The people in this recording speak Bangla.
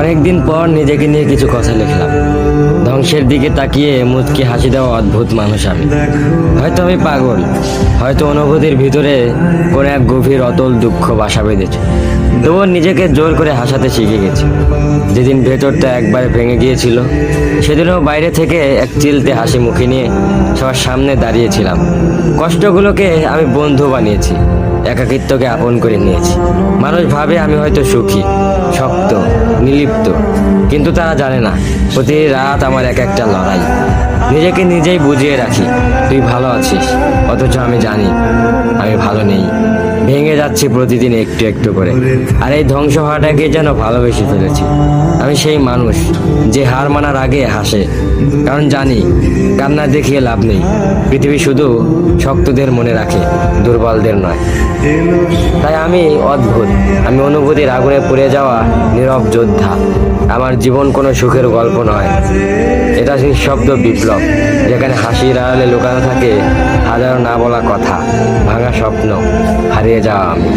অনেকদিন পর নিজেকে নিয়ে কিছু কথা লিখলাম। ধ্বংসের দিকে তাকিয়ে মুচকি হাসি দেওয়া অদ্ভুত মানুষ আমি। হয়তো আমি পাগল, হয়তো অনুভূতির ভিতরে কোনো এক গভীর অতল দুঃখ বাসা বেঁধেছে। তবুও নিজেকে জোর করে হাসাতে শিখে গেছি। যেদিন ভেতরটা একবারে ভেঙে গিয়েছিল, সেদিনও বাইরে থেকে এক চিলতে হাসি মুখে নিয়ে সবার সামনে দাঁড়িয়েছিলাম। কষ্টগুলোকে আমি বন্ধু বানিয়েছি, একাকিত্বকে আপন করে নিয়েছি। মানুষ ভাবে আমি হয়তো সুখী, শক্ত, নির্লিপ্ত, কিন্তু তারা জানে না প্রতি রাত আমার এক একটা লড়াই। নিজেকে নিজেই বুঝিয়ে রাখি তুই ভালো আছিস, অথচ আমি জানি আমি ভালো নেই। ভেঙে যাচ্ছি প্রতিদিন একটু একটু করে, আর এই ধ্বংস হওয়াটাকে যেন ভালোবেসে ফেলেছি। আমি সেই মানুষ যে হার মানার আগে হাসে, কারণ জানি কান্না দেখিয়ে লাভ নেই। পৃথিবী শুধু শক্তদের মনে রাখে, দুর্বলদের নয়। তাই আমি অদ্ভুত, আমি অনুভূতির আগুনে পুড়ে যাওয়া নীরব যোদ্ধা। আমার জীবন কোনো সুখের গল্প নয়, এটা নিঃশব্দ বিপ্লব, যেখানে হাসির আড়ালে লুকানো থাকে হাজারো না বলা কথা, ভাঙা স্বপ্ন, হারিয়ে যাওয়া আমি।